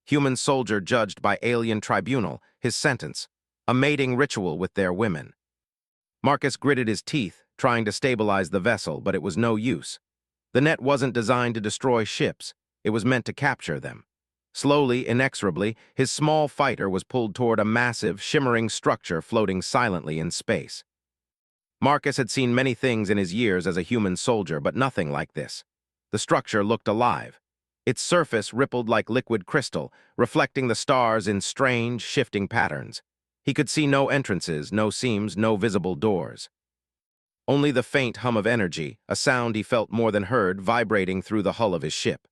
human soldier judged by alien tribunal, his sentence, a mating ritual with their women. Marcus gritted his teeth, trying to stabilize the vessel, but it was no use. The net wasn't designed to destroy ships, it was meant to capture them. Slowly, inexorably, his small fighter was pulled toward a massive, shimmering structure floating silently in space. Marcus had seen many things in his years as a human soldier, but nothing like this. The structure looked alive. Its surface rippled like liquid crystal, reflecting the stars in strange, shifting patterns. He could see no entrances, no seams, no visible doors. Only the faint hum of energy, a sound he felt more than heard, vibrating through the hull of his ship.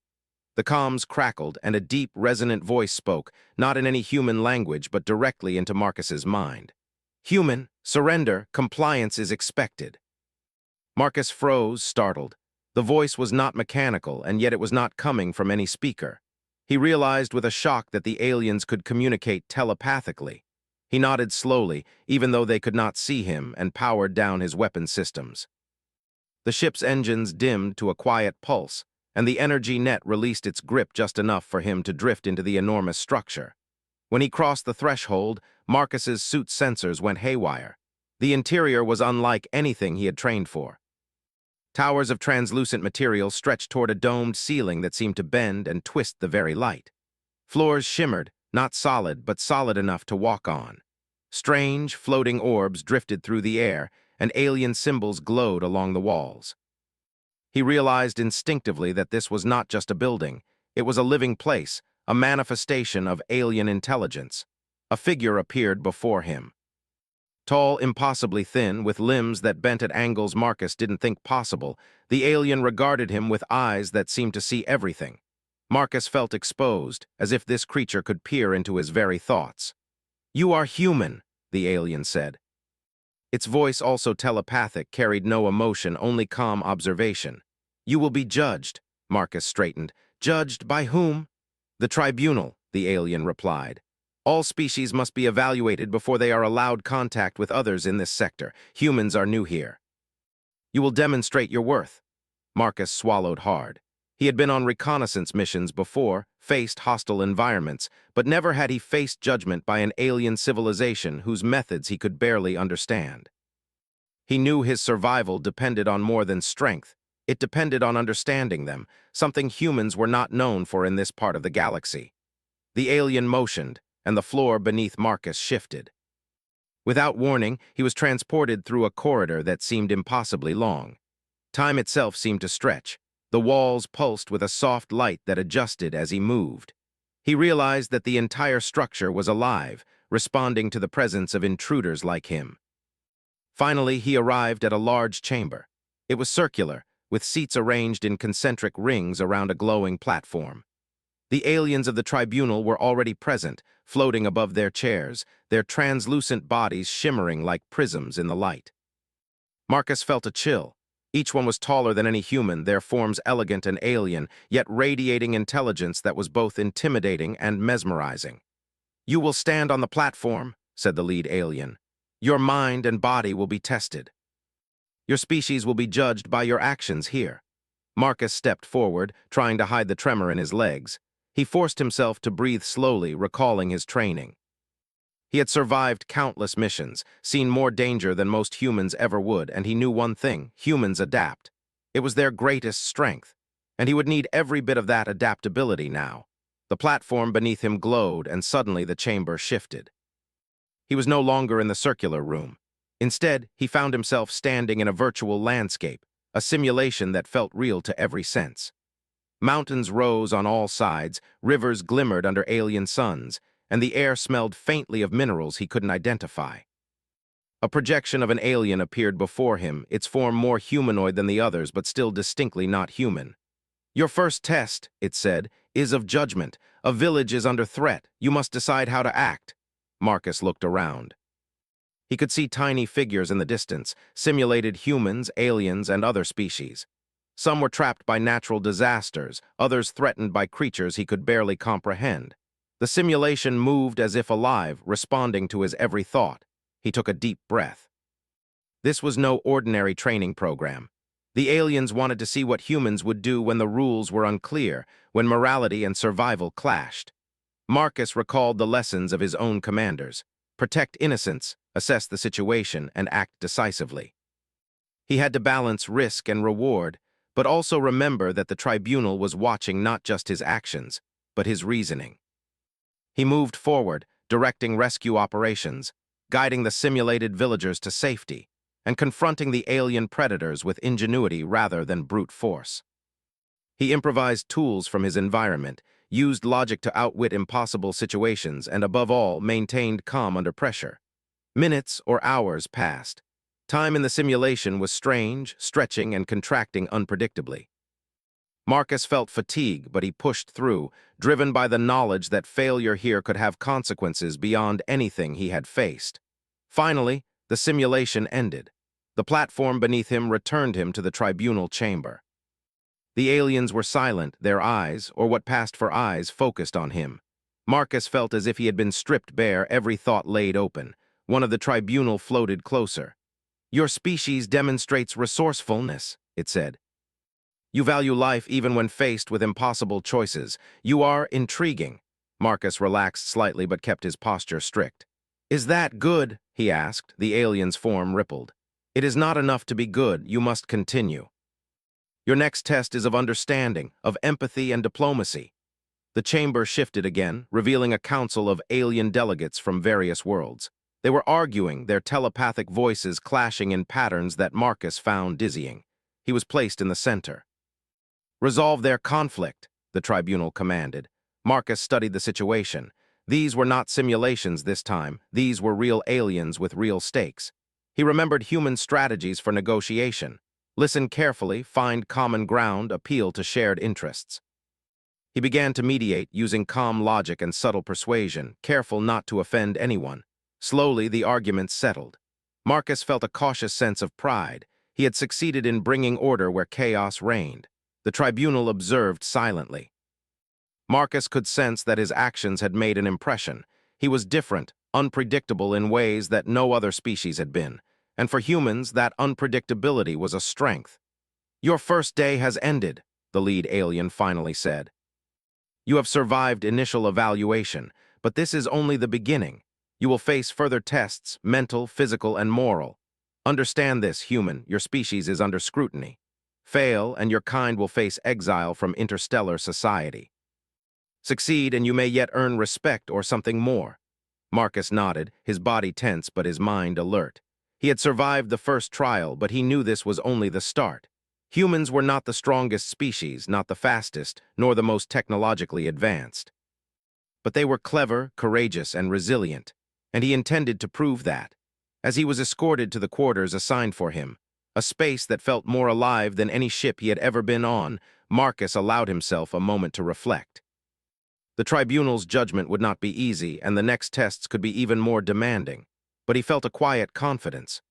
The comms crackled, and a deep, resonant voice spoke, not in any human language, but directly into Marcus's mind. "Human, surrender, compliance is expected." Marcus froze, startled. The voice was not mechanical, and yet it was not coming from any speaker. He realized with a shock that the aliens could communicate telepathically. He nodded slowly, even though they could not see him, and powered down his weapon systems. The ship's engines dimmed to a quiet pulse, and the energy net released its grip just enough for him to drift into the enormous structure. When he crossed the threshold, Marcus's suit's sensors went haywire. The interior was unlike anything he had trained for. Towers of translucent material stretched toward a domed ceiling that seemed to bend and twist the very light. Floors shimmered, not solid, but solid enough to walk on. Strange, floating orbs drifted through the air, and alien symbols glowed along the walls. He realized instinctively that this was not just a building. It was a living place, a manifestation of alien intelligence. A figure appeared before him. Tall, impossibly thin, with limbs that bent at angles Marcus didn't think possible, the alien regarded him with eyes that seemed to see everything. Marcus felt exposed, as if this creature could peer into his very thoughts. "You are human," the alien said. Its voice, also telepathic, carried no emotion, only calm observation. "You will be judged," Marcus straightened. "Judged by whom?" "The Tribunal," the alien replied. "All species must be evaluated before they are allowed contact with others in this sector. Humans are new here." "You will demonstrate your worth." Marcus swallowed hard. He had been on reconnaissance missions before, faced hostile environments, but never had he faced judgment by an alien civilization whose methods he could barely understand. He knew his survival depended on more than strength. It depended on understanding them, something humans were not known for in this part of the galaxy. The alien motioned, and the floor beneath Marcus shifted. Without warning, he was transported through a corridor that seemed impossibly long. Time itself seemed to stretch. The walls pulsed with a soft light that adjusted as he moved. He realized that the entire structure was alive, responding to the presence of intruders like him. Finally, he arrived at a large chamber. It was circular, with seats arranged in concentric rings around a glowing platform. The aliens of the Tribunal were already present, floating above their chairs, their translucent bodies shimmering like prisms in the light. Marcus felt a chill. Each one was taller than any human, their forms elegant and alien, yet radiating intelligence that was both intimidating and mesmerizing. "You will stand on the platform," said the lead alien. "Your mind and body will be tested. Your species will be judged by your actions here." Marcus stepped forward, trying to hide the tremor in his legs. He forced himself to breathe slowly, recalling his training. He had survived countless missions, seen more danger than most humans ever would, and he knew one thing: humans adapt. It was their greatest strength, and he would need every bit of that adaptability now. The platform beneath him glowed, and suddenly the chamber shifted. He was no longer in the circular room. Instead, he found himself standing in a virtual landscape, a simulation that felt real to every sense. Mountains rose on all sides, rivers glimmered under alien suns, and the air smelled faintly of minerals he couldn't identify. A projection of an alien appeared before him, its form more humanoid than the others, but still distinctly not human. "Your first test," it said, "is of judgment. A village is under threat. You must decide how to act." Marcus looked around. He could see tiny figures in the distance, simulated humans, aliens, and other species. Some were trapped by natural disasters, others threatened by creatures he could barely comprehend. The simulation moved as if alive, responding to his every thought. He took a deep breath. This was no ordinary training program. The aliens wanted to see what humans would do when the rules were unclear, when morality and survival clashed. Marcus recalled the lessons of his own commanders: protect innocents, assess the situation, and act decisively. He had to balance risk and reward, but also remember that the tribunal was watching not just his actions, but his reasoning. He moved forward, directing rescue operations, guiding the simulated villagers to safety, and confronting the alien predators with ingenuity rather than brute force. He improvised tools from his environment, used logic to outwit impossible situations, and above all, maintained calm under pressure. Minutes or hours passed. Time in the simulation was strange, stretching, and contracting unpredictably. Marcus felt fatigue, but he pushed through, driven by the knowledge that failure here could have consequences beyond anything he had faced. Finally, the simulation ended. The platform beneath him returned him to the tribunal chamber. The aliens were silent, their eyes, or what passed for eyes, focused on him. Marcus felt as if he had been stripped bare, every thought laid open. One of the tribunal floated closer. "Your species demonstrates resourcefulness," it said. "You value life even when faced with impossible choices. You are intriguing." Marcus relaxed slightly but kept his posture strict. "Is that good?" he asked. The alien's form rippled. "It is not enough to be good. You must continue. Your next test is of understanding, of empathy and diplomacy." The chamber shifted again, revealing a council of alien delegates from various worlds. They were arguing, their telepathic voices clashing in patterns that Marcus found dizzying. He was placed in the center. "Resolve their conflict," the tribunal commanded. Marcus studied the situation. These were not simulations this time. These were real aliens with real stakes. He remembered human strategies for negotiation. Listen carefully, find common ground, appeal to shared interests. He began to mediate, using calm logic and subtle persuasion, careful not to offend anyone. Slowly, the arguments settled. Marcus felt a cautious sense of pride. He had succeeded in bringing order where chaos reigned. The tribunal observed silently. Marcus could sense that his actions had made an impression. He was different, unpredictable in ways that no other species had been. And for humans, that unpredictability was a strength. "Your first day has ended," the lead alien finally said. "You have survived initial evaluation, but this is only the beginning. You will face further tests, mental, physical, and moral. Understand this, human, your species is under scrutiny. Fail, and your kind will face exile from interstellar society. Succeed, and you may yet earn respect or something more." Marcus nodded, his body tense but his mind alert. He had survived the first trial, but he knew this was only the start. Humans were not the strongest species, not the fastest, nor the most technologically advanced. But they were clever, courageous, and resilient, and he intended to prove that. As he was escorted to the quarters assigned for him, a space that felt more alive than any ship he had ever been on, Marcus allowed himself a moment to reflect. The tribunal's judgment would not be easy, and the next tests could be even more demanding. But he felt a quiet confidence.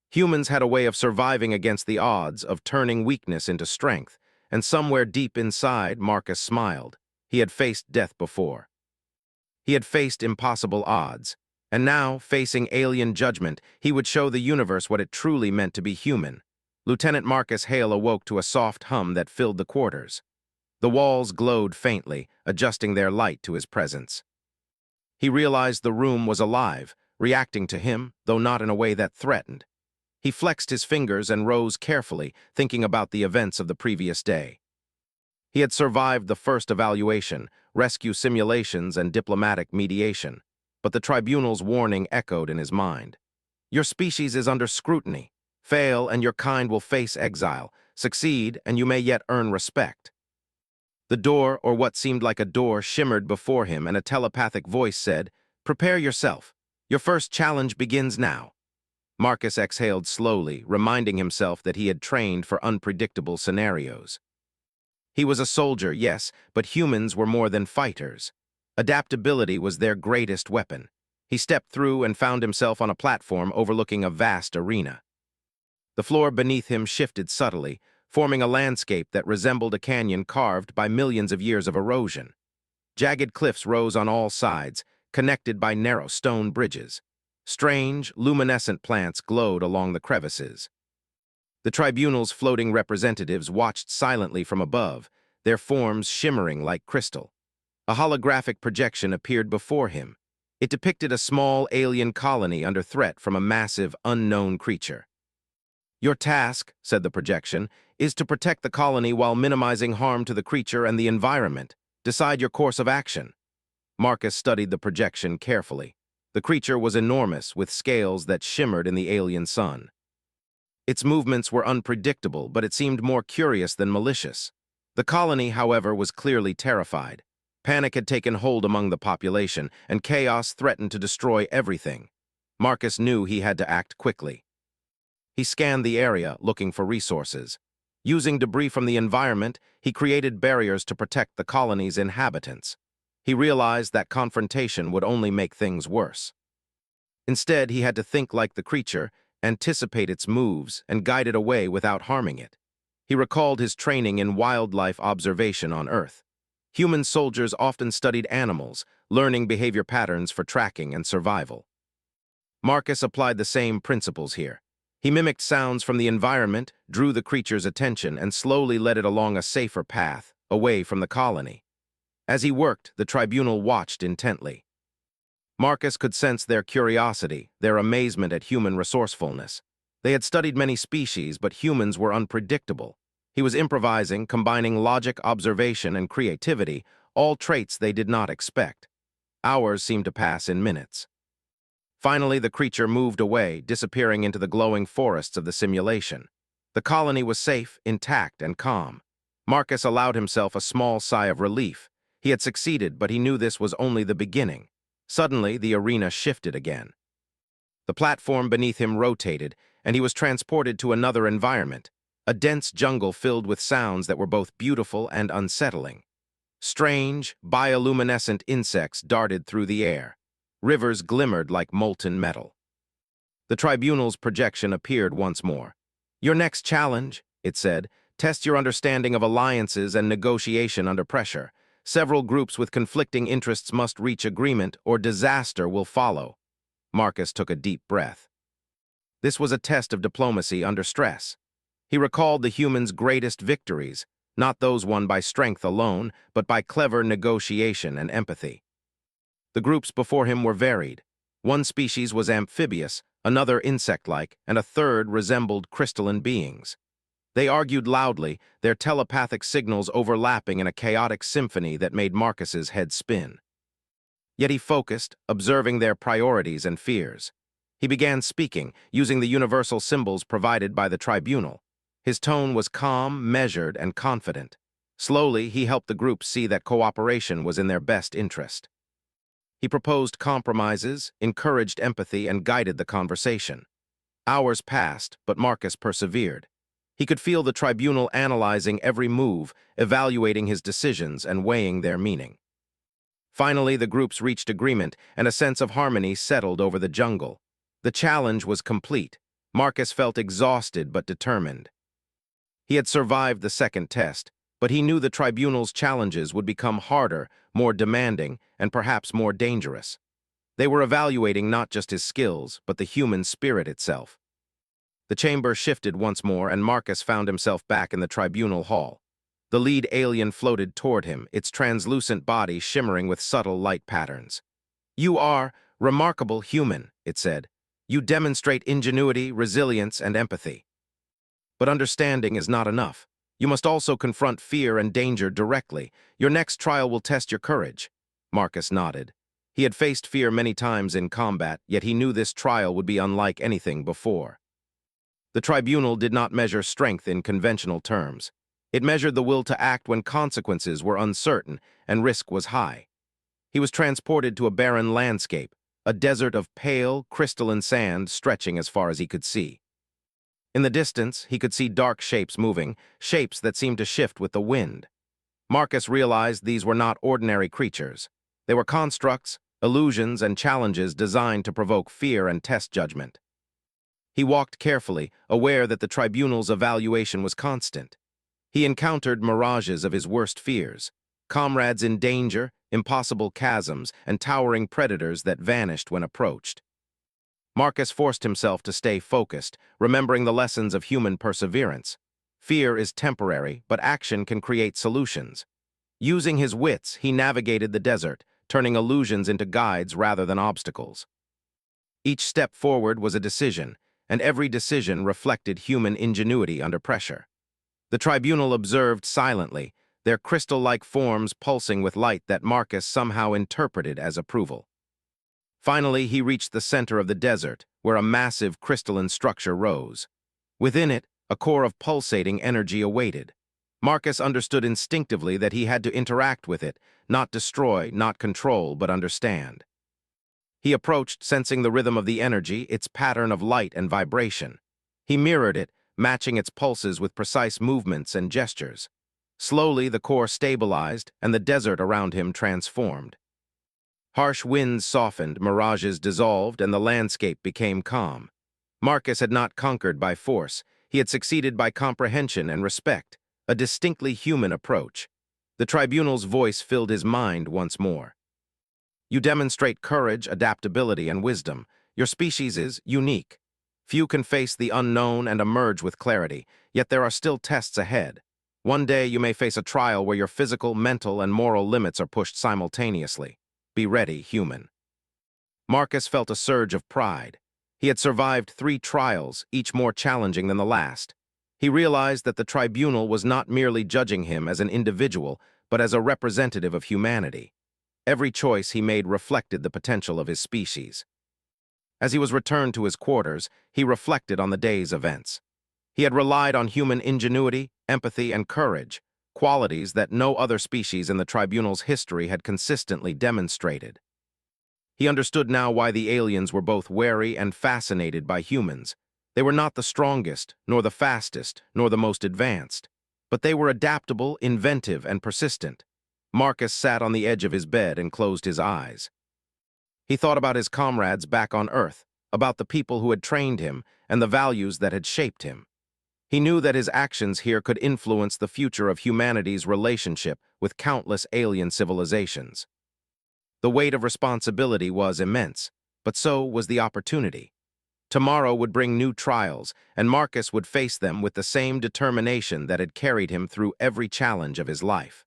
Humans had a way of surviving against the odds, of turning weakness into strength, and somewhere deep inside, Marcus smiled. He had faced death before. He had faced impossible odds, and now, facing alien judgment, he would show the universe what it truly meant to be human. Lieutenant Marcus Hale awoke to a soft hum that filled the quarters. The walls glowed faintly, adjusting their light to his presence. He realized the room was alive, reacting to him, though not in a way that threatened. He flexed his fingers and rose carefully, thinking about the events of the previous day. He had survived the first evaluation, rescue simulations, and diplomatic mediation, but the tribunal's warning echoed in his mind. "Your species is under scrutiny. Fail, and your kind will face exile. Succeed, and you may yet earn respect." The door, or what seemed like a door, shimmered before him, and a telepathic voice said, "Prepare yourself. Your first challenge begins now." Marcus exhaled slowly, reminding himself that he had trained for unpredictable scenarios. He was a soldier, yes, but humans were more than fighters. Adaptability was their greatest weapon. He stepped through and found himself on a platform overlooking a vast arena. The floor beneath him shifted subtly, forming a landscape that resembled a canyon carved by millions of years of erosion. Jagged cliffs rose on all sides, connected by narrow stone bridges. Strange, luminescent plants glowed along the crevices. The tribunal's floating representatives watched silently from above, their forms shimmering like crystal. A holographic projection appeared before him. It depicted a small alien colony under threat from a massive, unknown creature. "Your task," said the projection, "is to protect the colony while minimizing harm to the creature and the environment. Decide your course of action." Marcus studied the projection carefully. The creature was enormous, with scales that shimmered in the alien sun. Its movements were unpredictable, but it seemed more curious than malicious. The colony, however, was clearly terrified. Panic had taken hold among the population, and chaos threatened to destroy everything. Marcus knew he had to act quickly. He scanned the area, looking for resources. Using debris from the environment, he created barriers to protect the colony's inhabitants. He realized that confrontation would only make things worse. Instead, he had to think like the creature, anticipate its moves, and guide it away without harming it. He recalled his training in wildlife observation on Earth. Human soldiers often studied animals, learning behavior patterns for tracking and survival. Marcus applied the same principles here. He mimicked sounds from the environment, drew the creature's attention, and slowly led it along a safer path, away from the colony. As he worked, the tribunal watched intently. Marcus could sense their curiosity, their amazement at human resourcefulness. They had studied many species, but humans were unpredictable. He was improvising, combining logic, observation, and creativity, all traits they did not expect. Hours seemed to pass in minutes. Finally, the creature moved away, disappearing into the glowing forests of the simulation. The colony was safe, intact, and calm. Marcus allowed himself a small sigh of relief. He had succeeded, but he knew this was only the beginning. Suddenly, the arena shifted again. The platform beneath him rotated, and he was transported to another environment, a dense jungle filled with sounds that were both beautiful and unsettling. Strange, bioluminescent insects darted through the air. Rivers glimmered like molten metal. The tribunal's projection appeared once more. "Your next challenge," it said, "test your understanding of alliances and negotiation under pressure. Several groups with conflicting interests must reach agreement, or disaster will follow." Marcus took a deep breath. This was a test of diplomacy under stress. He recalled the humans' greatest victories, not those won by strength alone, but by clever negotiation and empathy. The groups before him were varied. One species was amphibious, another insect-like, and a third resembled crystalline beings. They argued loudly, their telepathic signals overlapping in a chaotic symphony that made Marcus's head spin. Yet he focused, observing their priorities and fears. He began speaking, using the universal symbols provided by the tribunal. His tone was calm, measured, and confident. Slowly, he helped the group see that cooperation was in their best interest. He proposed compromises, encouraged empathy, and guided the conversation. Hours passed, but Marcus persevered. He could feel the tribunal analyzing every move, evaluating his decisions, and weighing their meaning. Finally, the groups reached agreement, and a sense of harmony settled over the jungle. The challenge was complete. Marcus felt exhausted but determined. He had survived the second test, but he knew the tribunal's challenges would become harder, more demanding, and perhaps more dangerous. They were evaluating not just his skills, but the human spirit itself. The chamber shifted once more, and Marcus found himself back in the tribunal hall. The lead alien floated toward him, its translucent body shimmering with subtle light patterns. "You are remarkable human," it said. "You demonstrate ingenuity, resilience, and empathy. But understanding is not enough. You must also confront fear and danger directly. Your next trial will test your courage." Marcus nodded. He had faced fear many times in combat, yet he knew this trial would be unlike anything before. The tribunal did not measure strength in conventional terms. It measured the will to act when consequences were uncertain and risk was high. He was transported to a barren landscape, a desert of pale, crystalline sand stretching as far as he could see. In the distance, he could see dark shapes moving, shapes that seemed to shift with the wind. Marcus realized these were not ordinary creatures. They were constructs, illusions, and challenges designed to provoke fear and test judgment. He walked carefully, aware that the tribunal's evaluation was constant. He encountered mirages of his worst fears, comrades in danger, impossible chasms, and towering predators that vanished when approached. Marcus forced himself to stay focused, remembering the lessons of human perseverance. Fear is temporary, but action can create solutions. Using his wits, he navigated the desert, turning illusions into guides rather than obstacles. Each step forward was a decision, and every decision reflected human ingenuity under pressure. The tribunal observed silently, their crystal-like forms pulsing with light that Marcus somehow interpreted as approval. Finally, he reached the center of the desert, where a massive crystalline structure rose. Within it, a core of pulsating energy awaited. Marcus understood instinctively that he had to interact with it, not destroy, not control, but understand. He approached, sensing the rhythm of the energy, its pattern of light and vibration. He mirrored it, matching its pulses with precise movements and gestures. Slowly, the core stabilized, and the desert around him transformed. Harsh winds softened, mirages dissolved, and the landscape became calm. Marcus had not conquered by force. He had succeeded by comprehension and respect, a distinctly human approach. The tribunal's voice filled his mind once more. You demonstrate courage, adaptability, and wisdom. Your species is unique. Few can face the unknown and emerge with clarity, yet there are still tests ahead. One day you may face a trial where your physical, mental, and moral limits are pushed simultaneously. Be ready, human. Marcus felt a surge of pride. He had survived 3 trials, each more challenging than the last. He realized that the tribunal was not merely judging him as an individual, but as a representative of humanity. Every choice he made reflected the potential of his species. As he was returned to his quarters, he reflected on the day's events. He had relied on human ingenuity, empathy, and courage, qualities that no other species in the tribunal's history had consistently demonstrated. He understood now why the aliens were both wary and fascinated by humans. They were not the strongest, nor the fastest, nor the most advanced, but they were adaptable, inventive, and persistent. Marcus sat on the edge of his bed and closed his eyes. He thought about his comrades back on Earth, about the people who had trained him, and the values that had shaped him. He knew that his actions here could influence the future of humanity's relationship with countless alien civilizations. The weight of responsibility was immense, but so was the opportunity. Tomorrow would bring new trials, and Marcus would face them with the same determination that had carried him through every challenge of his life.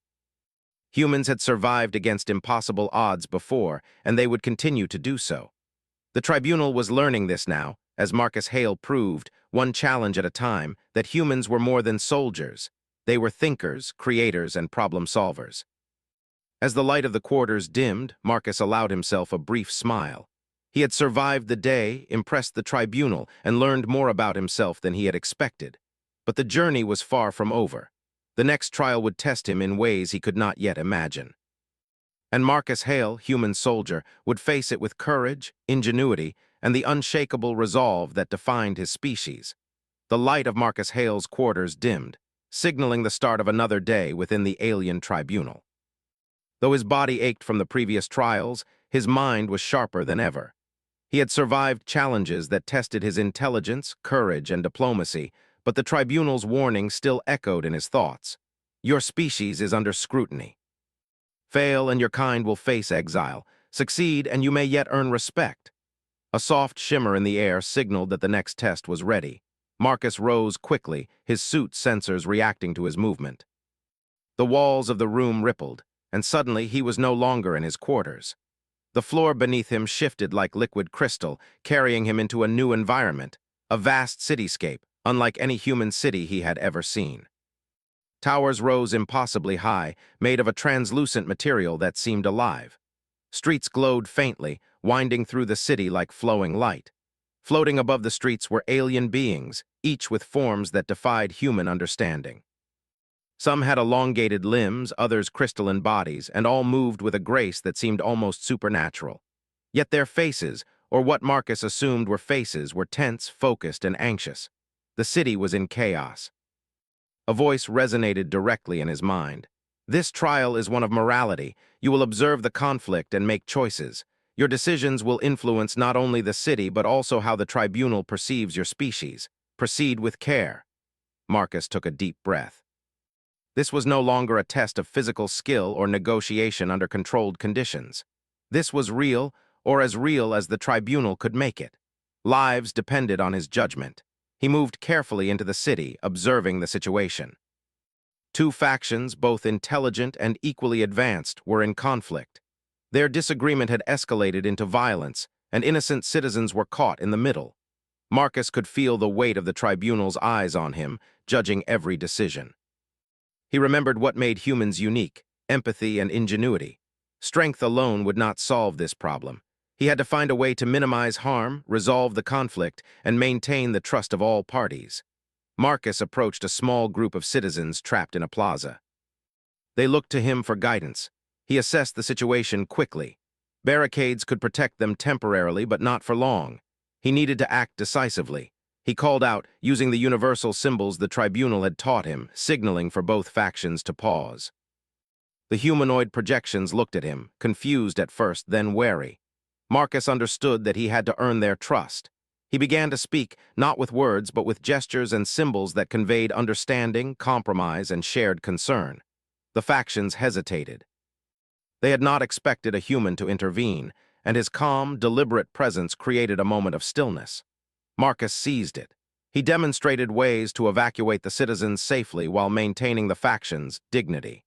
Humans had survived against impossible odds before, and they would continue to do so. The tribunal was learning this now, as Marcus Hale proved, one challenge at a time, that humans were more than soldiers. They were thinkers, creators, and problem solvers. As the light of the quarters dimmed, Marcus allowed himself a brief smile. He had survived the day, impressed the tribunal, and learned more about himself than he had expected. But the journey was far from over. The next trial would test him in ways he could not yet imagine. And Marcus Hale, human soldier, would face it with courage, ingenuity, and the unshakable resolve that defined his species. The light of Marcus Hale's quarters dimmed, signaling the start of another day within the alien tribunal. Though his body ached from the previous trials, his mind was sharper than ever. He had survived challenges that tested his intelligence, courage, and diplomacy, but the tribunal's warning still echoed in his thoughts. Your species is under scrutiny. Fail and your kind will face exile. Succeed and you may yet earn respect. A soft shimmer in the air signaled that the next test was ready. Marcus rose quickly, his suit's sensors reacting to his movement. The walls of the room rippled, and suddenly he was no longer in his quarters. The floor beneath him shifted like liquid crystal, carrying him into a new environment, a vast cityscape, unlike any human city he had ever seen. Towers rose impossibly high, made of a translucent material that seemed alive. Streets glowed faintly, winding through the city like flowing light. Floating above the streets were alien beings, each with forms that defied human understanding. Some had elongated limbs, others crystalline bodies, and all moved with a grace that seemed almost supernatural. Yet their faces, or what Marcus assumed were faces, were tense, focused, and anxious. The city was in chaos. A voice resonated directly in his mind. This trial is one of morality. You will observe the conflict and make choices. Your decisions will influence not only the city but also how the tribunal perceives your species. Proceed with care. Marcus took a deep breath. This was no longer a test of physical skill or negotiation under controlled conditions. This was real, or as real as the tribunal could make it. Lives depended on his judgment. He moved carefully into the city, observing the situation. Two factions, both intelligent and equally advanced, were in conflict. Their disagreement had escalated into violence, and innocent citizens were caught in the middle. Marcus could feel the weight of the tribunal's eyes on him, judging every decision. He remembered what made humans unique: empathy and ingenuity. Strength alone would not solve this problem. He had to find a way to minimize harm, resolve the conflict, and maintain the trust of all parties. Marcus approached a small group of citizens trapped in a plaza. They looked to him for guidance. He assessed the situation quickly. Barricades could protect them temporarily, but not for long. He needed to act decisively. He called out, using the universal symbols the tribunal had taught him, signaling for both factions to pause. The humanoid projections looked at him, confused at first, then wary. Marcus understood that he had to earn their trust. He began to speak, not with words, but with gestures and symbols that conveyed understanding, compromise, and shared concern. The factions hesitated. They had not expected a human to intervene, and his calm, deliberate presence created a moment of stillness. Marcus seized it. He demonstrated ways to evacuate the citizens safely while maintaining the factions' dignity.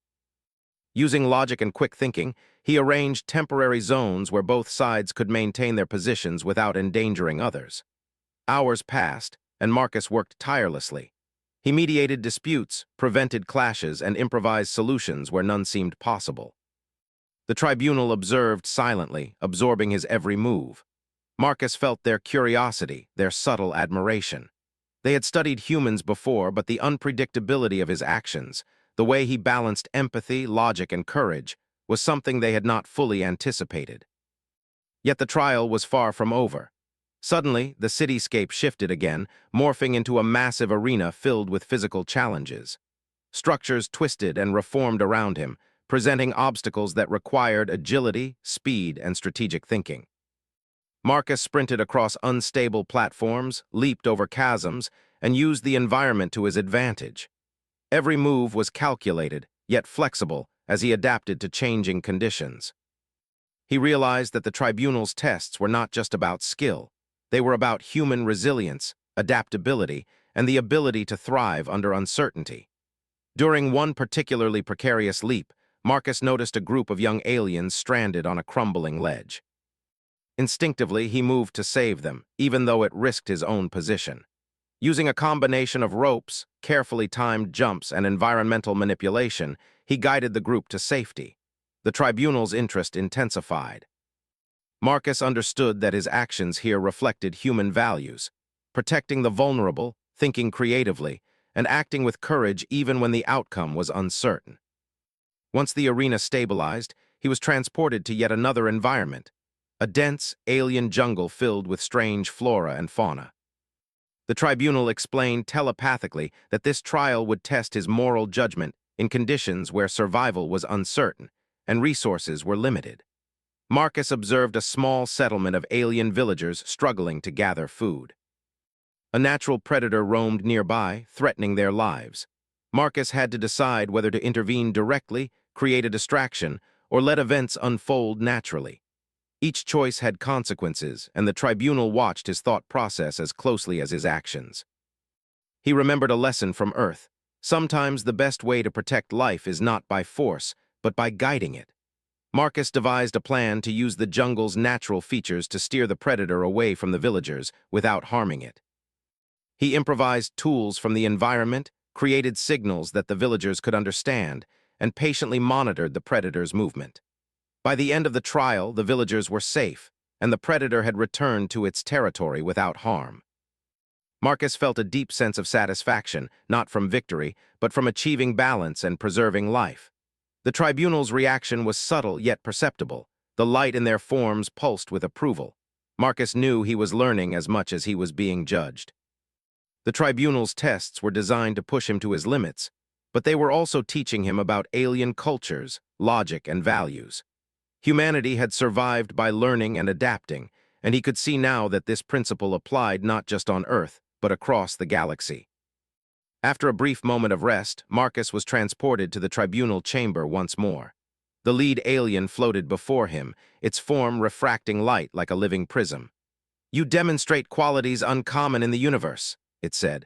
Using logic and quick thinking, he arranged temporary zones where both sides could maintain their positions without endangering others. Hours passed, and Marcus worked tirelessly. He mediated disputes, prevented clashes, and improvised solutions where none seemed possible. The tribunal observed silently, absorbing his every move. Marcus felt their curiosity, their subtle admiration. They had studied humans before, but the unpredictability of his actions, the way he balanced empathy, logic, and courage, was something they had not fully anticipated. Yet the trial was far from over. Suddenly, the cityscape shifted again, morphing into a massive arena filled with physical challenges. Structures twisted and reformed around him, presenting obstacles that required agility, speed, and strategic thinking. Marcus sprinted across unstable platforms, leaped over chasms, and used the environment to his advantage. Every move was calculated, yet flexible, as he adapted to changing conditions. He realized that the tribunal's tests were not just about skill. They were about human resilience, adaptability, and the ability to thrive under uncertainty. During one particularly precarious leap, Marcus noticed a group of young aliens stranded on a crumbling ledge. Instinctively, he moved to save them, even though it risked his own position. Using a combination of ropes, carefully timed jumps, and environmental manipulation, he guided the group to safety. The tribunal's interest intensified. Marcus understood that his actions here reflected human values, protecting the vulnerable, thinking creatively, and acting with courage even when the outcome was uncertain. Once the arena stabilized, he was transported to yet another environment, a dense, alien jungle filled with strange flora and fauna. The tribunal explained telepathically that this trial would test his moral judgment in conditions where survival was uncertain and resources were limited. Marcus observed a small settlement of alien villagers struggling to gather food. A natural predator roamed nearby, threatening their lives. Marcus had to decide whether to intervene directly, create a distraction, or let events unfold naturally. Each choice had consequences, and the tribunal watched his thought process as closely as his actions. He remembered a lesson from Earth. Sometimes the best way to protect life is not by force, but by guiding it. Marcus devised a plan to use the jungle's natural features to steer the predator away from the villagers without harming it. He improvised tools from the environment, created signals that the villagers could understand, and patiently monitored the predator's movement. By the end of the trial, the villagers were safe, and the predator had returned to its territory without harm. Marcus felt a deep sense of satisfaction, not from victory, but from achieving balance and preserving life. The tribunal's reaction was subtle yet perceptible. The light in their forms pulsed with approval. Marcus knew he was learning as much as he was being judged. The tribunal's tests were designed to push him to his limits, but they were also teaching him about alien cultures, logic, and values. Humanity had survived by learning and adapting, and he could see now that this principle applied not just on Earth, but across the galaxy. After a brief moment of rest, Marcus was transported to the tribunal chamber once more. The lead alien floated before him, its form refracting light like a living prism. "You demonstrate qualities uncommon in the universe," it said.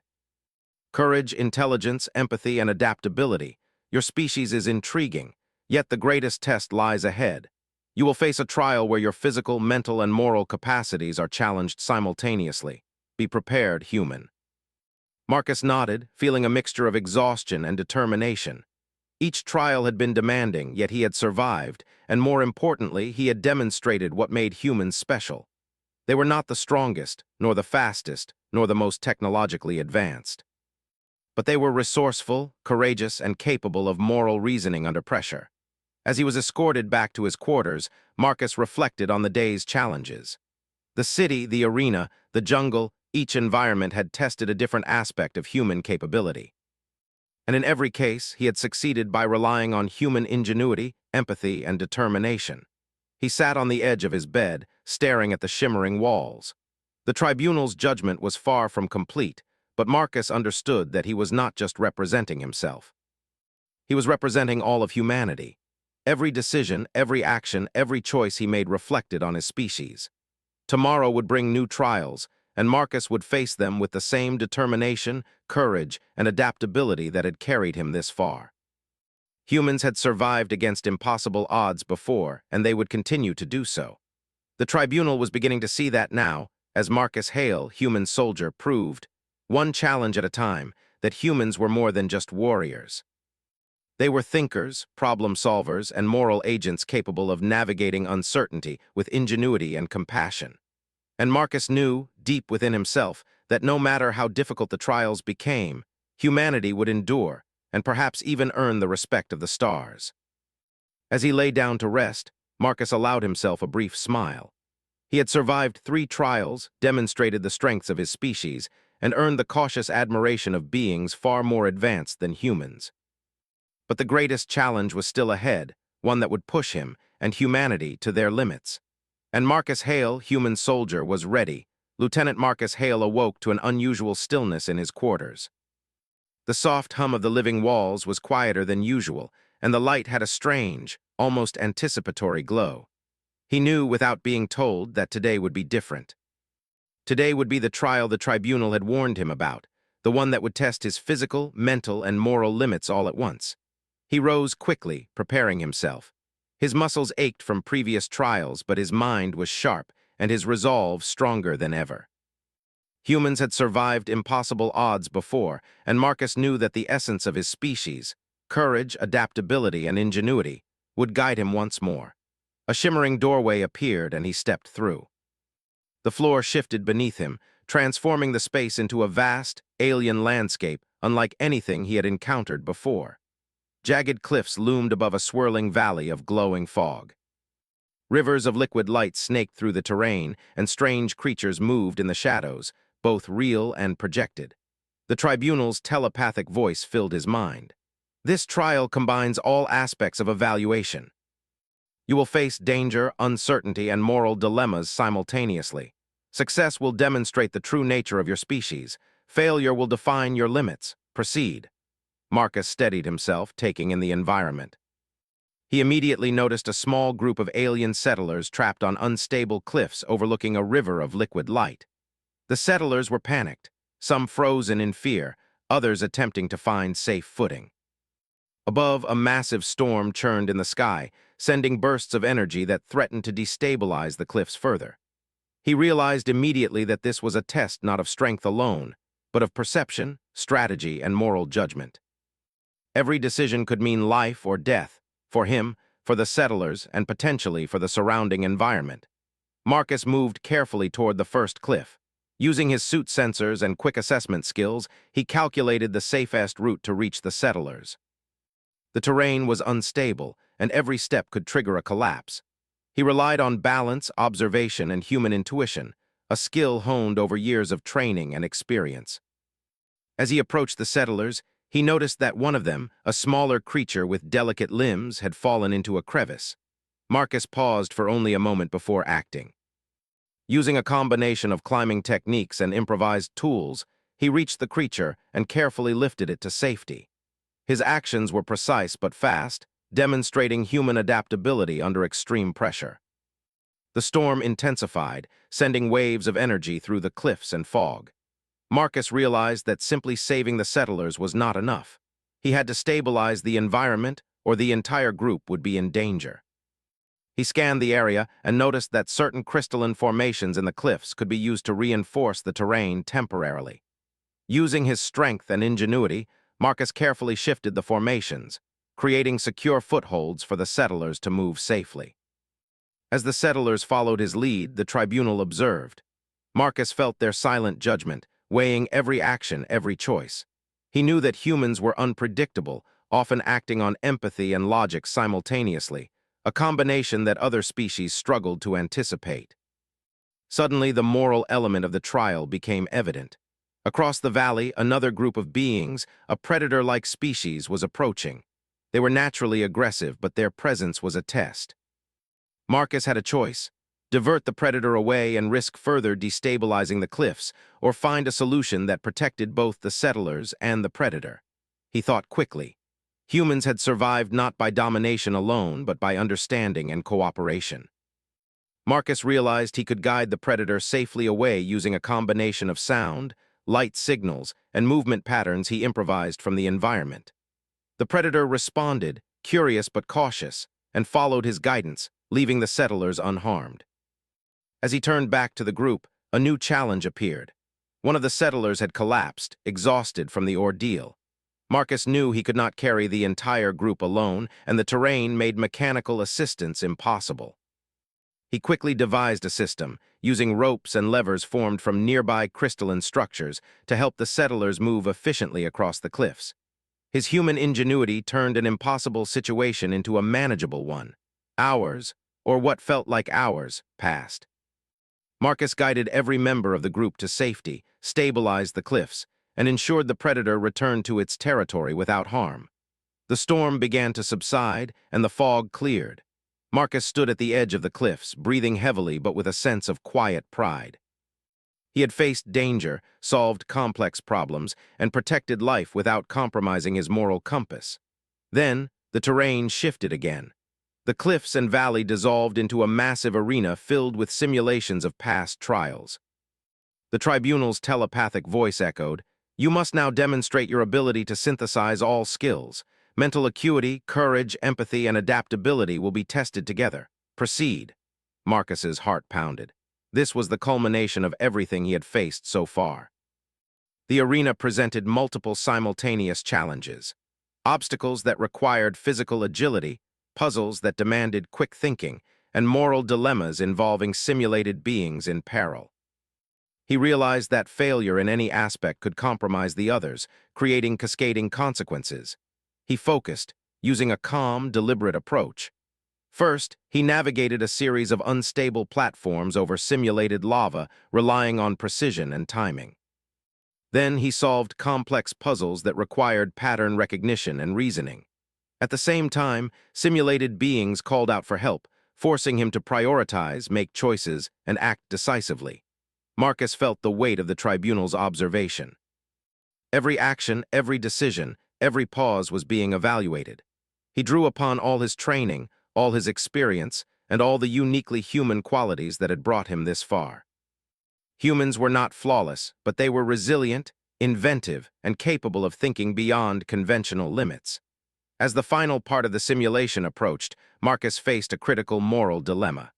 "Courage, intelligence, empathy, and adaptability, Your species is intriguing, yet the greatest test lies ahead. You will face a trial where your physical, mental, and moral capacities are challenged simultaneously. Be prepared, human. Marcus nodded, feeling a mixture of exhaustion and determination. Each trial had been demanding, yet he had survived, and more importantly, he had demonstrated what made humans special. They were not the strongest, nor the fastest, nor the most technologically advanced. But they were resourceful, courageous, and capable of moral reasoning under pressure. As he was escorted back to his quarters, Marcus reflected on the day's challenges. The city, the arena, the jungle, each environment had tested a different aspect of human capability. And in every case, he had succeeded by relying on human ingenuity, empathy, and determination. He sat on the edge of his bed, staring at the shimmering walls. The tribunal's judgment was far from complete, but Marcus understood that he was not just representing himself. He was representing all of humanity. Every decision, every action, every choice he made reflected on his species. Tomorrow would bring new trials, and Marcus would face them with the same determination, courage, and adaptability that had carried him this far. Humans had survived against impossible odds before, and they would continue to do so. The tribunal was beginning to see that now, as Marcus Hale, human soldier, proved, one challenge at a time, that humans were more than just warriors. They were thinkers, problem solvers, and moral agents capable of navigating uncertainty with ingenuity and compassion. And Marcus knew, deep within himself, that no matter how difficult the trials became, humanity would endure, and perhaps even earn the respect of the stars. As he lay down to rest, Marcus allowed himself a brief smile. He had survived 3 trials, demonstrated the strengths of his species, and earned the cautious admiration of beings far more advanced than humans. But the greatest challenge was still ahead, one that would push him and humanity to their limits. And Marcus Hale, human soldier, was ready. Lieutenant Marcus Hale awoke to an unusual stillness in his quarters. The soft hum of the living walls was quieter than usual, and the light had a strange, almost anticipatory glow. He knew, without being told, that today would be different. Today would be the trial the tribunal had warned him about, the one that would test his physical, mental, and moral limits all at once. He rose quickly, preparing himself. His muscles ached from previous trials, but his mind was sharp, and his resolve stronger than ever. Humans had survived impossible odds before, and Marcus knew that the essence of his species, courage, adaptability, and ingenuity, would guide him once more. A shimmering doorway appeared, and he stepped through. The floor shifted beneath him, transforming the space into a vast, alien landscape unlike anything he had encountered before. Jagged cliffs loomed above a swirling valley of glowing fog. Rivers of liquid light snaked through the terrain, and strange creatures moved in the shadows, both real and projected. The tribunal's telepathic voice filled his mind. This trial combines all aspects of evaluation. You will face danger, uncertainty, and moral dilemmas simultaneously. Success will demonstrate the true nature of your species. Failure will define your limits. Proceed. Marcus steadied himself, taking in the environment. He immediately noticed a small group of alien settlers trapped on unstable cliffs overlooking a river of liquid light. The settlers were panicked, some frozen in fear, others attempting to find safe footing. Above, a massive storm churned in the sky, sending bursts of energy that threatened to destabilize the cliffs further. He realized immediately that this was a test not of strength alone, but of perception, strategy, and moral judgment. Every decision could mean life or death, for him, for the settlers, and potentially for the surrounding environment. Marcus moved carefully toward the first cliff. Using his suit sensors and quick assessment skills, he calculated the safest route to reach the settlers. The terrain was unstable, and every step could trigger a collapse. He relied on balance, observation, and human intuition, a skill honed over years of training and experience. As he approached the settlers, he noticed that one of them, a smaller creature with delicate limbs, had fallen into a crevice. Marcus paused for only a moment before acting. Using a combination of climbing techniques and improvised tools, he reached the creature and carefully lifted it to safety. His actions were precise but fast, demonstrating human adaptability under extreme pressure. The storm intensified, sending waves of energy through the cliffs and fog. Marcus realized that simply saving the settlers was not enough. He had to stabilize the environment, or the entire group would be in danger. He scanned the area and noticed that certain crystalline formations in the cliffs could be used to reinforce the terrain temporarily. Using his strength and ingenuity, Marcus carefully shifted the formations, creating secure footholds for the settlers to move safely. As the settlers followed his lead, the tribunal observed. Marcus felt their silent judgment, weighing every action, every choice. He knew that humans were unpredictable, often acting on empathy and logic simultaneously, a combination that other species struggled to anticipate. Suddenly, the moral element of the trial became evident. Across the valley, another group of beings, a predator-like species, was approaching. They were naturally aggressive, but their presence was a test. Marcus had a choice: divert the predator away and risk further destabilizing the cliffs, or find a solution that protected both the settlers and the predator. He thought quickly. Humans had survived not by domination alone, but by understanding and cooperation. Marcus realized he could guide the predator safely away using a combination of sound, light signals, and movement patterns he improvised from the environment. The predator responded, curious but cautious, and followed his guidance, leaving the settlers unharmed. As he turned back to the group, a new challenge appeared. One of the settlers had collapsed, exhausted from the ordeal. Marcus knew he could not carry the entire group alone, and the terrain made mechanical assistance impossible. He quickly devised a system, using ropes and levers formed from nearby crystalline structures to help the settlers move efficiently across the cliffs. His human ingenuity turned an impossible situation into a manageable one. Hours, or what felt like hours, passed. Marcus guided every member of the group to safety, stabilized the cliffs, and ensured the predator returned to its territory without harm. The storm began to subside, and the fog cleared. Marcus stood at the edge of the cliffs, breathing heavily but with a sense of quiet pride. He had faced danger, solved complex problems, and protected life without compromising his moral compass. Then, the terrain shifted again. The cliffs and valley dissolved into a massive arena filled with simulations of past trials. The tribunal's telepathic voice echoed, "You must now demonstrate your ability to synthesize all skills. Mental acuity, courage, empathy, and adaptability will be tested together. Proceed." Marcus's heart pounded. This was the culmination of everything he had faced so far. The arena presented multiple simultaneous challenges. Obstacles that required physical agility, puzzles that demanded quick thinking, and moral dilemmas involving simulated beings in peril. He realized that failure in any aspect could compromise the others, creating cascading consequences. He focused, using a calm, deliberate approach. First, he navigated a series of unstable platforms over simulated lava, relying on precision and timing. Then he solved complex puzzles that required pattern recognition and reasoning. At the same time, simulated beings called out for help, forcing him to prioritize, make choices, and act decisively. Marcus felt the weight of the tribunal's observation. Every action, every decision, every pause was being evaluated. He drew upon all his training, all his experience, and all the uniquely human qualities that had brought him this far. Humans were not flawless, but they were resilient, inventive, and capable of thinking beyond conventional limits. As the final part of the simulation approached, Marcus faced a critical moral dilemma.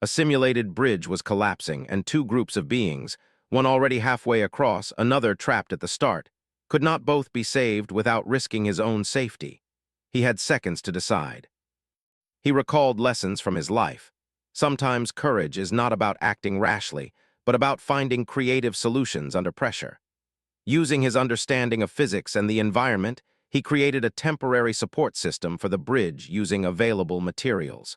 A simulated bridge was collapsing, and two groups of beings, one already halfway across, another trapped at the start, could not both be saved without risking his own safety. He had seconds to decide. He recalled lessons from his life. Sometimes courage is not about acting rashly, but about finding creative solutions under pressure. Using his understanding of physics and the environment, he created a temporary support system for the bridge using available materials.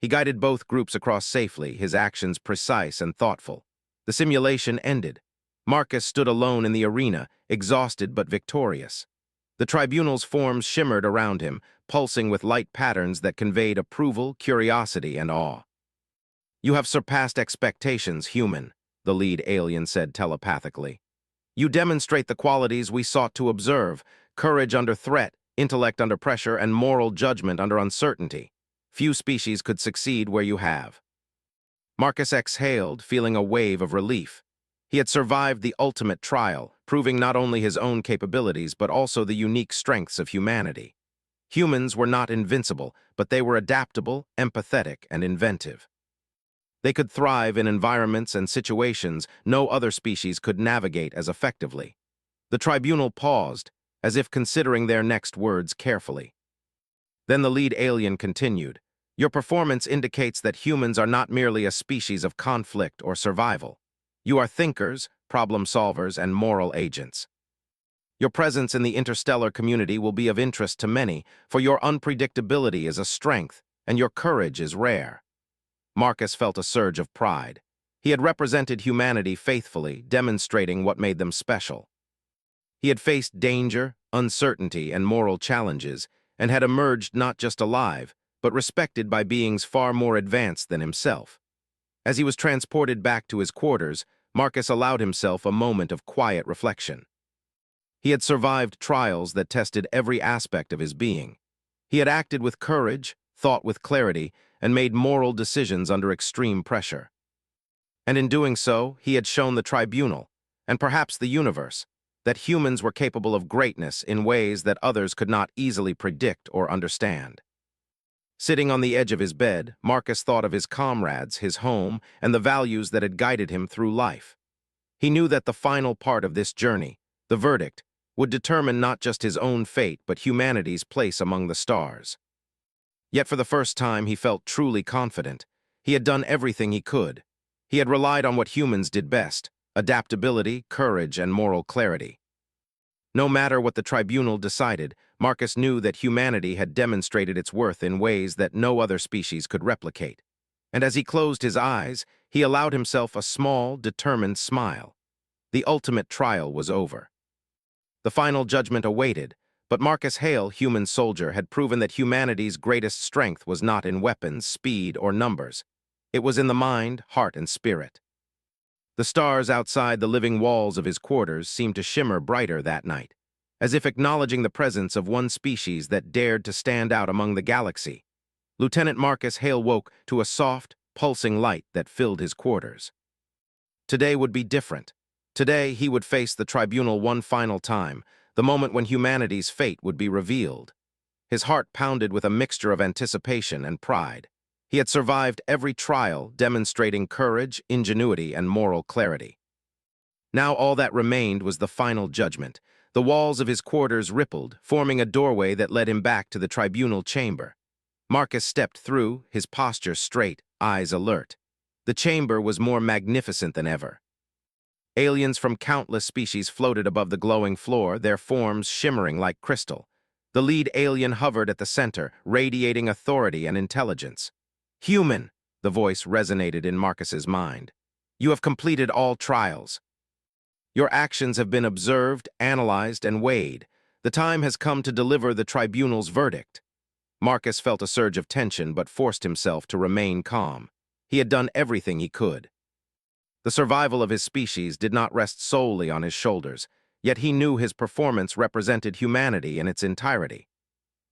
He guided both groups across safely, his actions precise and thoughtful. The simulation ended. Marcus stood alone in the arena, exhausted but victorious. The tribunal's forms shimmered around him, pulsing with light patterns that conveyed approval, curiosity, and awe. "You have surpassed expectations, human," the lead alien said telepathically. "You demonstrate the qualities we sought to observe: courage under threat, intellect under pressure, and moral judgment under uncertainty. Few species could succeed where you have." Marcus exhaled, feeling a wave of relief. He had survived the ultimate trial, proving not only his own capabilities but also the unique strengths of humanity. Humans were not invincible, but they were adaptable, empathetic, and inventive. They could thrive in environments and situations no other species could navigate as effectively. The tribunal paused, as if considering their next words carefully. Then the lead alien continued, "Your performance indicates that humans are not merely a species of conflict or survival. You are thinkers, problem solvers, and moral agents. Your presence in the interstellar community will be of interest to many, for your unpredictability is a strength, and your courage is rare." Marcus felt a surge of pride. He had represented humanity faithfully, demonstrating what made them special. He had faced danger, uncertainty, and moral challenges, and had emerged not just alive, but respected by beings far more advanced than himself. As he was transported back to his quarters, Marcus allowed himself a moment of quiet reflection. He had survived trials that tested every aspect of his being. He had acted with courage, thought with clarity, and made moral decisions under extreme pressure. And in doing so, he had shown the tribunal, and perhaps the universe, that humans were capable of greatness in ways that others could not easily predict or understand. Sitting on the edge of his bed, Marcus thought of his comrades, his home, and the values that had guided him through life. He knew that the final part of this journey, the verdict, would determine not just his own fate but humanity's place among the stars. Yet for the first time he felt truly confident. He had done everything he could. He had relied on what humans did best: adaptability, courage, and moral clarity. No matter what the tribunal decided, Marcus knew that humanity had demonstrated its worth in ways that no other species could replicate. And as he closed his eyes, he allowed himself a small, determined smile. The ultimate trial was over. The final judgment awaited, but Marcus Hale, human soldier, had proven that humanity's greatest strength was not in weapons, speed, or numbers. It was in the mind, heart, and spirit. The stars outside the living walls of his quarters seemed to shimmer brighter that night, as if acknowledging the presence of one species that dared to stand out among the galaxy. Lieutenant Marcus Hale woke to a soft, pulsing light that filled his quarters. Today would be different. Today he would face the tribunal one final time, the moment when humanity's fate would be revealed. His heart pounded with a mixture of anticipation and pride. He had survived every trial, demonstrating courage, ingenuity, and moral clarity. Now all that remained was the final judgment. The walls of his quarters rippled, forming a doorway that led him back to the tribunal chamber. Marcus stepped through, his posture straight, eyes alert. The chamber was more magnificent than ever. Aliens from countless species floated above the glowing floor, their forms shimmering like crystal. The lead alien hovered at the center, radiating authority and intelligence. "Human," the voice resonated in Marcus's mind. "You have completed all trials. Your actions have been observed, analyzed, and weighed. The time has come to deliver the tribunal's verdict." Marcus felt a surge of tension but forced himself to remain calm. He had done everything he could. The survival of his species did not rest solely on his shoulders, yet he knew his performance represented humanity in its entirety.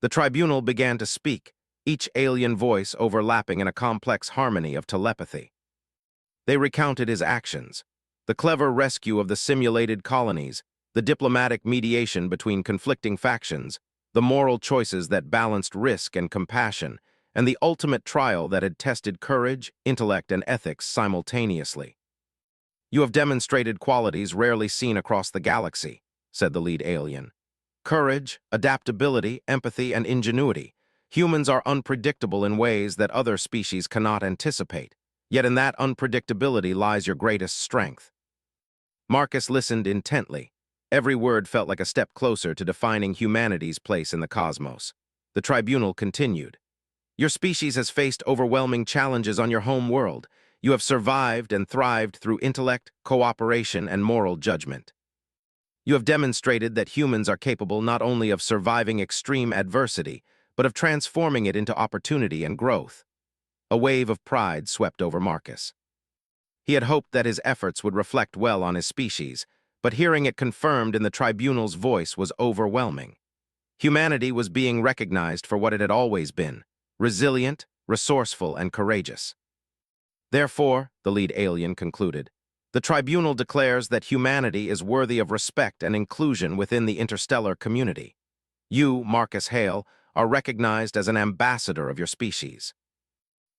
The tribunal began to speak, each alien voice overlapping in a complex harmony of telepathy. They recounted his actions: the clever rescue of the simulated colonies, the diplomatic mediation between conflicting factions, the moral choices that balanced risk and compassion, and the ultimate trial that had tested courage, intellect, and ethics simultaneously. "You have demonstrated qualities rarely seen across the galaxy," said the lead alien. "Courage, adaptability, empathy, and ingenuity. Humans are unpredictable in ways that other species cannot anticipate, yet in that unpredictability lies your greatest strength." Marcus listened intently. Every word felt like a step closer to defining humanity's place in the cosmos. The tribunal continued. "Your species has faced overwhelming challenges on your home world. You have survived and thrived through intellect, cooperation, and moral judgment. You have demonstrated that humans are capable not only of surviving extreme adversity, but of transforming it into opportunity and growth." A wave of pride swept over Marcus. He had hoped that his efforts would reflect well on his species, but hearing it confirmed in the tribunal's voice was overwhelming. Humanity was being recognized for what it had always been: resilient, resourceful, and courageous. "Therefore," the lead alien concluded, The tribunal declares that humanity is worthy of respect and inclusion within the interstellar community. You, Marcus Hale, are recognized as an ambassador of your species.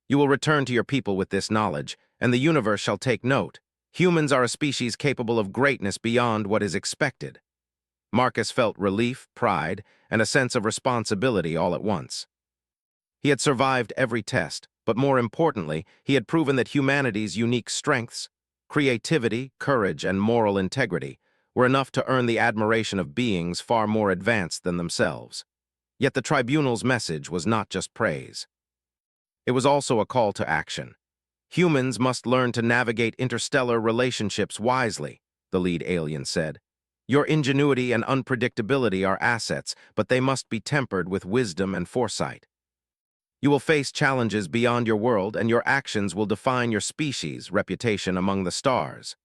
You will return to your people with this knowledge, and the universe shall take note. Humans are a species capable of greatness beyond what is expected. Marcus felt relief, pride, and a sense of responsibility all at once. He had survived every test, but more importantly, he had proven that humanity's unique strengths, creativity, courage, and moral integrity were enough to earn the admiration of beings far more advanced than themselves. Yet the tribunal's message was not just praise. It was also a call to action. Humans must learn to navigate interstellar relationships wisely, the lead alien said. Your ingenuity and unpredictability are assets, but they must be tempered with wisdom and foresight. You will face challenges beyond your world, and your actions will define your species' reputation among the stars.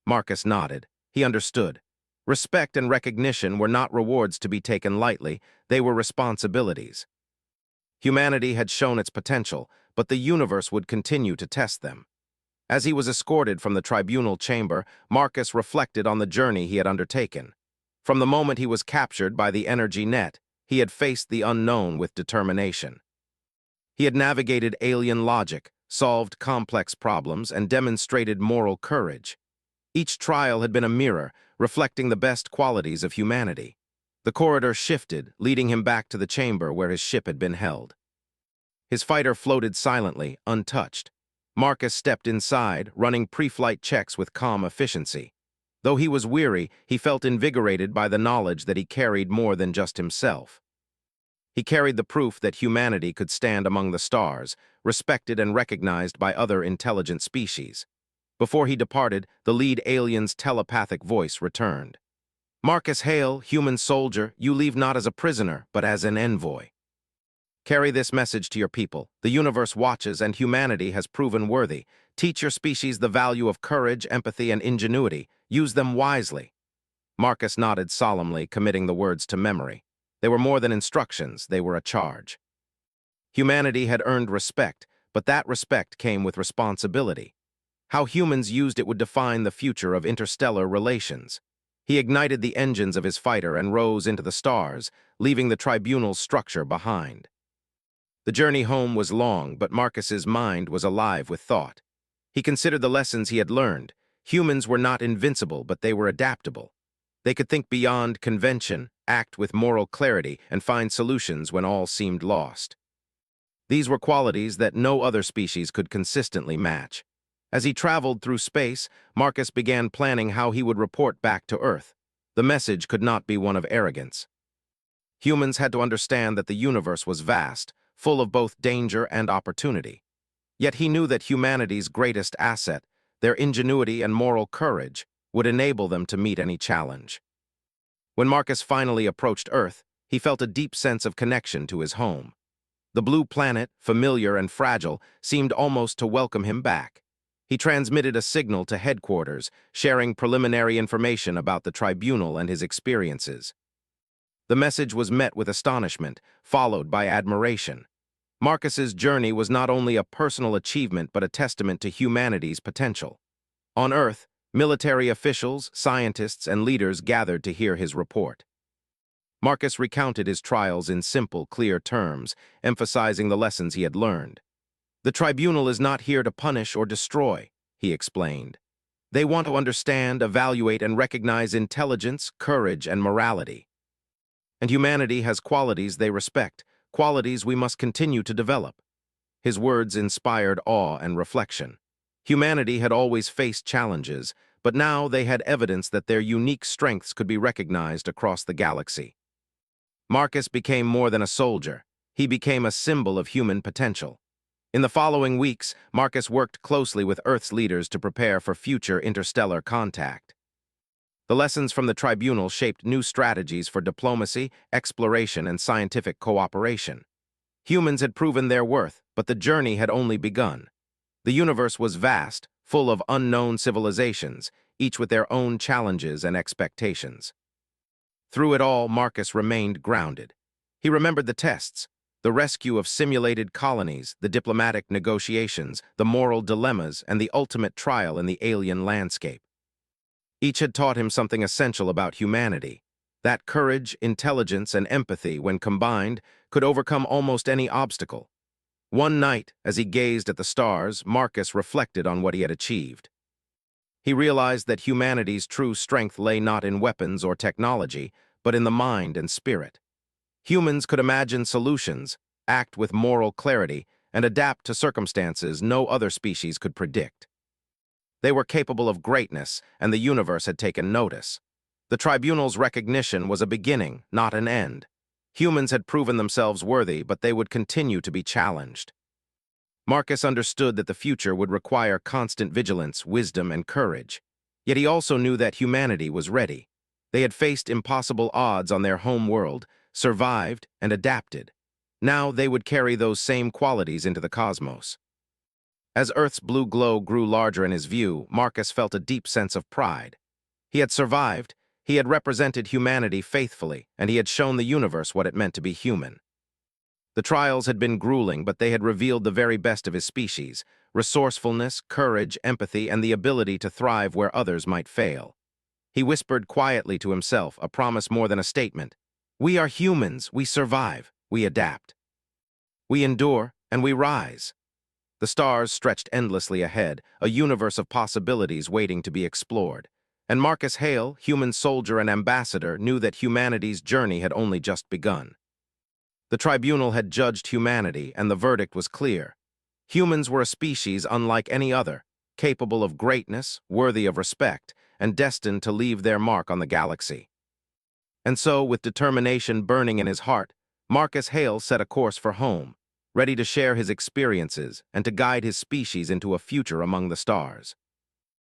Marcus nodded. He understood. Respect and recognition were not rewards to be taken lightly, they were responsibilities. Humanity had shown its potential, but the universe would continue to test them. As he was escorted from the tribunal chamber, Marcus reflected on the journey he had undertaken. From the moment he was captured by the energy net, he had faced the unknown with determination. He had navigated alien logic, solved complex problems, and demonstrated moral courage. Each trial had been a mirror, reflecting the best qualities of humanity. The corridor shifted, leading him back to the chamber where his ship had been held. His fighter floated silently, untouched. Marcus stepped inside, running pre-flight checks with calm efficiency. Though he was weary, he felt invigorated by the knowledge that he carried more than just himself. He carried the proof that humanity could stand among the stars, respected and recognized by other intelligent species. Before he departed, the lead alien's telepathic voice returned. Marcus Hale, human soldier, you leave not as a prisoner, but as an envoy. Carry this message to your people. The universe watches, and humanity has proven worthy. Teach your species the value of courage, empathy, and ingenuity. Use them wisely. Marcus nodded solemnly, committing the words to memory. They were more than instructions, they were a charge. Humanity had earned respect, but that respect came with responsibility. How humans used it would define the future of interstellar relations. He ignited the engines of his fighter and rose into the stars, leaving the tribunal's structure behind. The journey home was long, but Marcus's mind was alive with thought. He considered the lessons he had learned. Humans were not invincible, but they were adaptable. They could think beyond convention, act with moral clarity, and find solutions when all seemed lost. These were qualities that no other species could consistently match. As he traveled through space, Marcus began planning how he would report back to Earth. The message could not be one of arrogance. Humans had to understand that the universe was vast, full of both danger and opportunity. Yet he knew that humanity's greatest asset, their ingenuity and moral courage, would enable them to meet any challenge. When Marcus finally approached Earth, he felt a deep sense of connection to his home. The blue planet, familiar and fragile, seemed almost to welcome him back. He transmitted a signal to headquarters, sharing preliminary information about the tribunal and his experiences. The message was met with astonishment, followed by admiration. Marcus's journey was not only a personal achievement but a testament to humanity's potential. On Earth, military officials, scientists, and leaders gathered to hear his report. Marcus recounted his trials in simple, clear terms, emphasizing the lessons he had learned. The tribunal is not here to punish or destroy, he explained. They want to understand, evaluate, and recognize intelligence, courage, and morality. And humanity has qualities they respect, qualities we must continue to develop. His words inspired awe and reflection. Humanity had always faced challenges, but now they had evidence that their unique strengths could be recognized across the galaxy. Marcus became more than a soldier. He became a symbol of human potential. In the following weeks, Marcus worked closely with Earth's leaders to prepare for future interstellar contact. The lessons from the tribunal shaped new strategies for diplomacy, exploration, and scientific cooperation. Humans had proven their worth, but the journey had only begun. The universe was vast, full of unknown civilizations, each with their own challenges and expectations. Through it all, Marcus remained grounded. He remembered the tests, the rescue of simulated colonies, the diplomatic negotiations, the moral dilemmas, and the ultimate trial in the alien landscape. Each had taught him something essential about humanity. That courage, intelligence, and empathy, when combined, could overcome almost any obstacle. One night, as he gazed at the stars, Marcus reflected on what he had achieved. He realized that humanity's true strength lay not in weapons or technology, but in the mind and spirit. Humans could imagine solutions, act with moral clarity, and adapt to circumstances no other species could predict. They were capable of greatness, and the universe had taken notice. The Tribunal's recognition was a beginning, not an end. Humans had proven themselves worthy, but they would continue to be challenged. Marcus understood that the future would require constant vigilance, wisdom, and courage. Yet he also knew that humanity was ready. They had faced impossible odds on their home world, survived, and adapted. Now they would carry those same qualities into the cosmos. As Earth's blue glow grew larger in his view, Marcus felt a deep sense of pride. He had survived, he had represented humanity faithfully, and he had shown the universe what it meant to be human. The trials had been grueling, but they had revealed the very best of his species: resourcefulness, courage, empathy, and the ability to thrive where others might fail. He whispered quietly to himself, a promise more than a statement. We are humans, we survive, we adapt. We endure, and we rise. The stars stretched endlessly ahead, a universe of possibilities waiting to be explored. And Marcus Hale, human soldier and ambassador, knew that humanity's journey had only just begun. The Tribunal had judged humanity, and the verdict was clear. Humans were a species unlike any other, capable of greatness, worthy of respect, and destined to leave their mark on the galaxy. And so, with determination burning in his heart, Marcus Hale set a course for home, ready to share his experiences and to guide his species into a future among the stars.